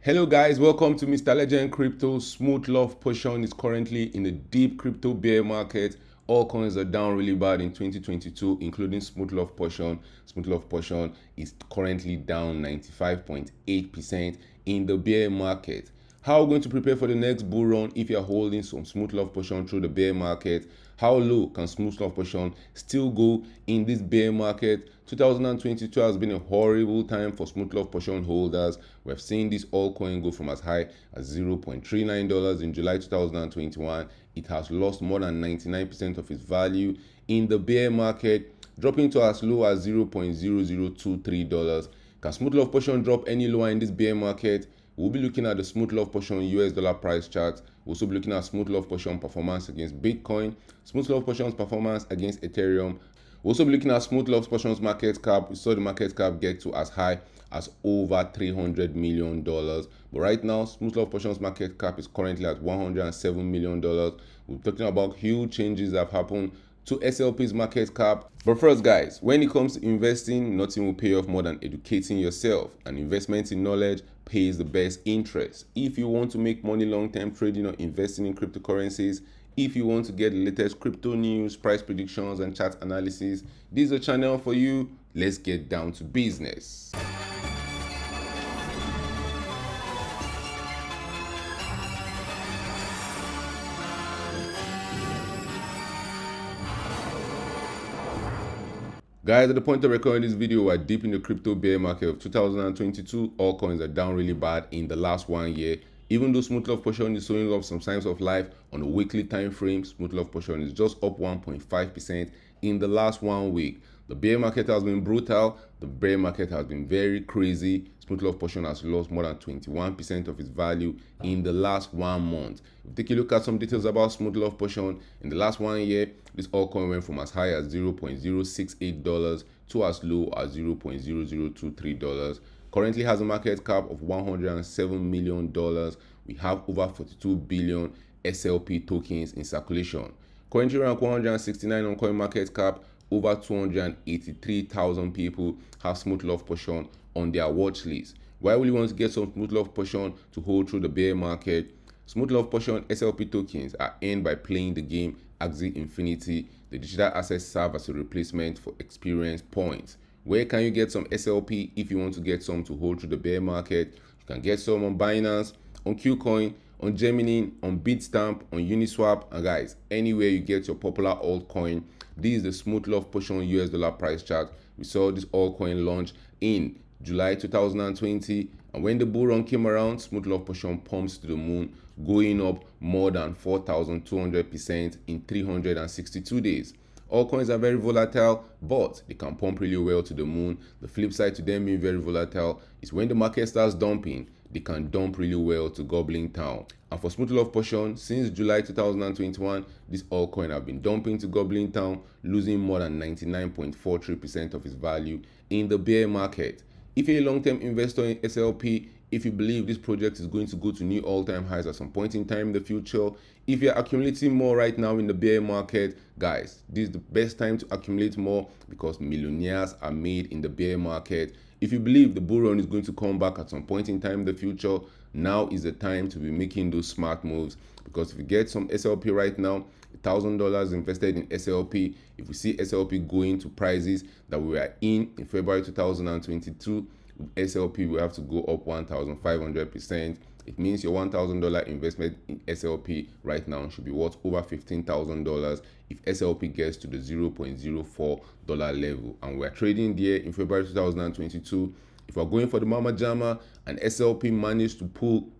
Hello guys, welcome to Mr. Legend Crypto. Smooth Love Potion is currently in the deep crypto bear market. All coins are down really bad in 2022, including Smooth Love Potion. Smooth Love Potion is currently down 95.8% in the bear market. How are we going to prepare for the next bull run if you are holding some Smooth Love Potion through the bear market? How low can Smooth Love Potion still go in this bear market? 2022 has been a horrible time for Smooth Love Potion holders. We have seen this altcoin go from as high as $0.39 in July 2021. It has lost more than 99% of its value in the bear market, dropping to as low as $0.0023. Can Smooth Love Potion drop any lower in this bear market? We'll be looking at the Smooth Love Potion US dollar price chart. We'll also be looking at Smooth Love Potion performance against Bitcoin, Smooth Love Potion's performance against Ethereum. We'll also be looking at Smooth Love Potion's market cap. We saw the market cap get to as high as over $300 million. But right now, Smooth Love Potion's market cap is currently at $107 million. We're talking about huge changes that have happened to SLP's market cap. But first guys, when it comes to investing, nothing will pay off more than educating yourself. And investment in knowledge pays the best interest. If you want to make money long-term trading or investing in cryptocurrencies, if you want to get the latest crypto news, price predictions, and chart analysis, this is a channel for you. Let's get down to business. Guys, at the point of recording this video, we're deep in the crypto bear market of 2022. All coins are down really bad in the last 1 year. Even though Smooth Love Potion is showing off some signs of life on a weekly time frame, Smooth Love Potion is just up 1.5% in the last 1 week. The bear market has been brutal. The bear market has been very crazy. Smooth Love Potion has lost more than 21% of its value in the last 1 month. If we take a look at some details about Smooth Love Potion, in the last 1 year, this altcoin went from as high as $0.068 to as low as $0.0023. Currently has a market cap of $107 million. We have over 42 billion SLP tokens in circulation. Currently rank 169 on CoinMarketCap. Over 283,000 people have Smooth Love Potion on their watch list. Why will you want to get some Smooth Love Potion to hold through the bear market? Smooth Love Potion SLP tokens are earned by playing the game Axie Infinity. The digital assets serve as a replacement for experience points. Where can you get some SLP if you want to get some to hold through the bear market? You can get some on Binance, on Qcoin, on Gemini, on Bitstamp, on Uniswap, and guys, anywhere you get your popular altcoin. This is the Smooth Love Potion US dollar price chart. We saw this altcoin launch in July 2020, and when the bull run came around, Smooth Love Potion pumps to the moon, going up more than 4,200% in 362 days. All coins are very volatile, but they can pump really well to the moon. The flip side to them being very volatile is when the market starts dumping, they can dump really well to Goblin Town. And for Smooth Love Potion, since July 2021, this altcoin have been dumping to Goblin Town, losing more than 99.43% of its value in the bear market. If you're a long-term investor in SLP, if you believe this project is going to go to new all-time highs at some point in time in the future, if you're accumulating more right now in the bear market, guys, this is the best time to accumulate more because millionaires are made in the bear market. If you believe the bull run is going to come back at some point in time in the future, now is the time to be making those smart moves. Because if you get some SLP right now, $1,000 invested in SLP, if we see SLP going to prices that we were in February 2022, with SLP we have to go up 1,500%. It means your $1,000 investment in SLP right now should be worth over $15,000 if SLP gets to the $0.04 level. And we're trading there in February 2022. If we're going for the Mama Jama and SLP managed to pull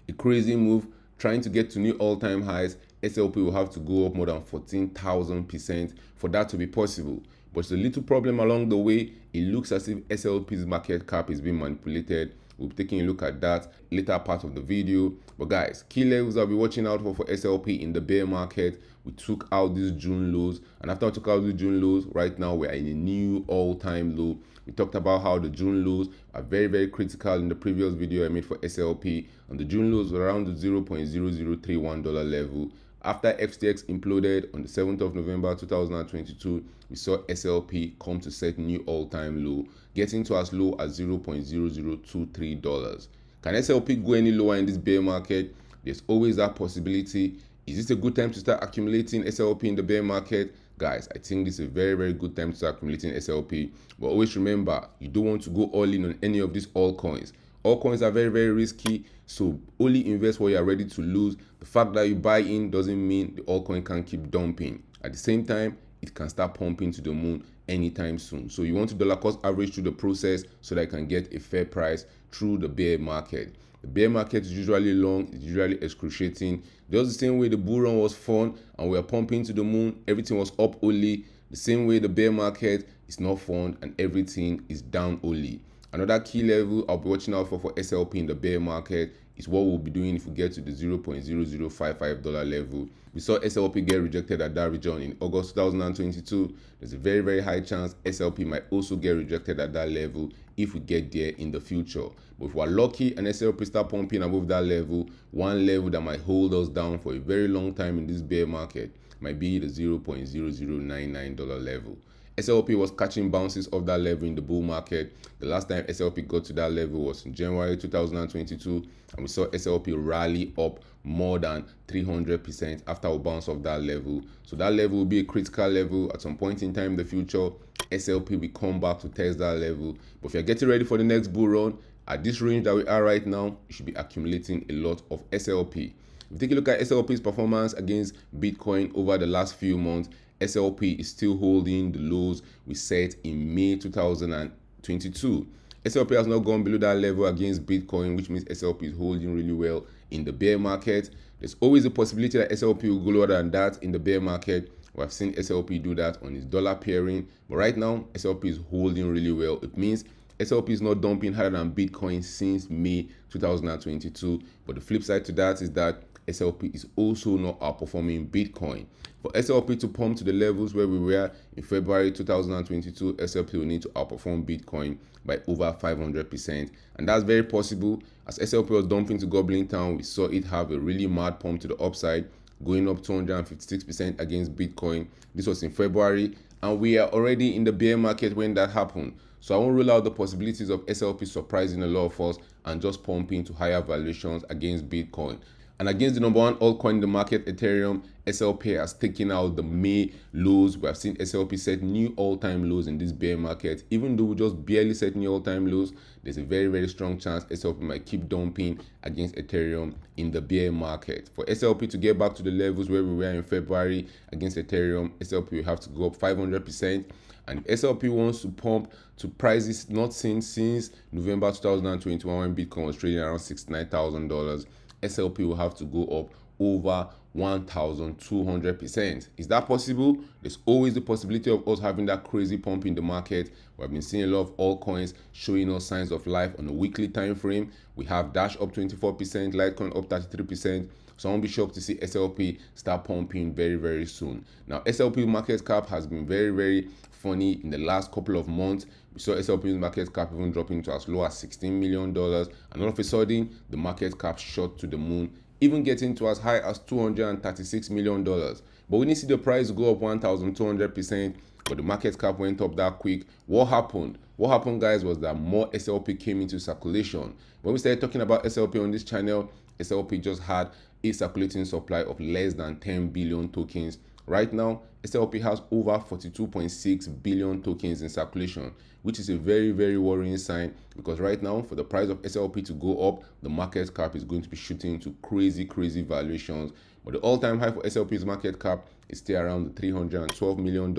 a crazy move, trying to get to new all-time highs, SLP will have to go up more than 14,000% for that to be possible. But it's a little problem along the way. It looks as if SLP's market cap is being manipulated. We'll be taking a look at that later part of the video. But guys, key levels I'll be watching out for SLP in the bear market. We took out these June lows, and after we took out the June lows, right now we're in a new all-time low. We talked about how the June lows are very, very critical in the previous video I made for SLP, and the June lows were around the $0.0031 level. After FTX imploded on the 7th of November 2022, we saw SLP come to set new all-time low, getting to as low as $0.0023. Can SLP go any lower in this bear market? There's always that possibility. Is this a good time to start accumulating SLP in the bear market? Guys, I think this is a very good time to start accumulating SLP. But always remember, you don't want to go all in on any of these altcoins. Altcoins are very risky, so only invest where you are ready to lose. The fact that you buy in doesn't mean the altcoin can keep dumping. At the same time, it can start pumping to the moon anytime soon. So you want to dollar cost average through the process so that you can get a fair price through the bear market. The bear market is usually long, it's usually excruciating. Just the same way the bull run was fun and we were pumping to the moon, everything was up only. The same way the bear market is not fun and everything is down only. Another key level I'll be watching out for SLP in the bear market is what we'll be doing if we get to the $0.0055 level. We saw SLP get rejected at that region in August 2022. There's a very high chance SLP might also get rejected at that level if we get there in the future. But if we're lucky and SLP start pumping above that level, one level that might hold us down for a very long time in this bear market might be the $0.0099 level. SLP was catching bounces off that level in the bull market. The last time SLP got to that level was in January 2022, and we saw SLP rally up more than 300% after we bounce off that level. So that level will be a critical level at some point in time in the future. SLP will come back to test that level. But if you're getting ready for the next bull run, at this range that we are right now, you should be accumulating a lot of SLP. If you take a look at SLP's performance against Bitcoin over the last few months, SLP is still holding the lows we set in May 2022. SLP has not gone below that level against Bitcoin, which means SLP is holding really well in the bear market. There's always a possibility that SLP will go lower than that in the bear market. We have seen SLP do that on its dollar pairing, but right now SLP is holding really well. It means SLP is not dumping higher than Bitcoin since May 2022. But the flip side to that is that SLP is also not outperforming Bitcoin. For SLP to pump to the levels where we were in February 2022, SLP will need to outperform Bitcoin by over 500%. And that's very possible. As SLP was dumping to Goblin Town, we saw it have a really mad pump to the upside, going up 256% against Bitcoin. This was in February, and we are already in the bear market when that happened. So I won't rule out the possibilities of SLP surprising a lot of us and just pumping to higher valuations against Bitcoin. And against the number one altcoin in the market, Ethereum, SLP has taken out the May lows. We have seen SLP set new all-time lows in this bear market. Even though we just barely set new all-time lows, there's a very strong chance SLP might keep dumping against Ethereum in the bear market. For SLP to get back to the levels where we were in February against Ethereum, SLP will have to go up 500%. And if SLP wants to pump to prices not seen since November 2021 when Bitcoin was trading around $69,000, SLP will have to go up over 1,200%. Is that possible? There's always the possibility of us having that crazy pump in the market. We have been seeing a lot of altcoins showing us signs of life on a weekly time frame. We have Dash up 24%, Litecoin up 33%. So I won't be shocked to see SLP start pumping very soon. Now, SLP market cap has been very funny in the last couple of months. We saw SLP's market cap even dropping to as low as $16 million, and all of a sudden the market cap shot to the moon, even getting to as high as $236 million. But we didn't see the price go up 1,200%, but the market cap went up that quick. What happened? What happened, guys, was that more SLP came into circulation. When we started talking about SLP on this channel, SLP just had a circulating supply of less than 10 billion tokens. Right now, SLP has over 42.6 billion tokens in circulation, which is a very worrying sign, because right now, for the price of SLP to go up, the market cap is going to be shooting into crazy valuations. But the all-time high for SLP's market cap is still around the $312 million.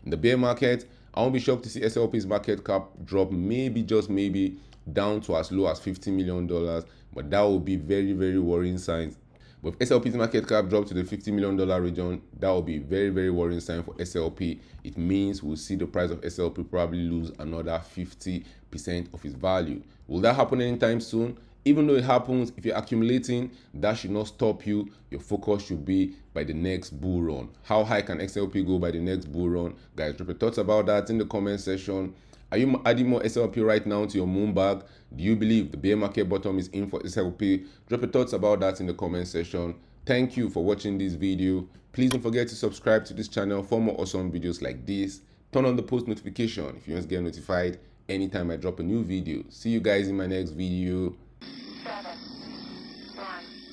In the bear market, I won't be shocked to see SLP's market cap drop just maybe down to as low as $50 million, but that will be very worrying signs. But if SLP's market cap drops to the $50 million region, that will be a very worrying sign for SLP. It means we'll see the price of SLP probably lose another 50% of its value. Will that happen anytime soon? Even though it happens, if you're accumulating, that should not stop you. Your focus should be by the next bull run. How high can SLP go by the next bull run? Guys, drop your thoughts about that in the comment section. Are you adding more SLP right now to your moon bag? Do you believe the bear market bottom is in for SLP? Drop your thoughts about that in the comment section. Thank you for watching this video. Please don't forget to subscribe to this channel for more awesome videos like this. Turn on the post notification if you want to get notified anytime I drop a new video. See you guys in my next video. 7, 1.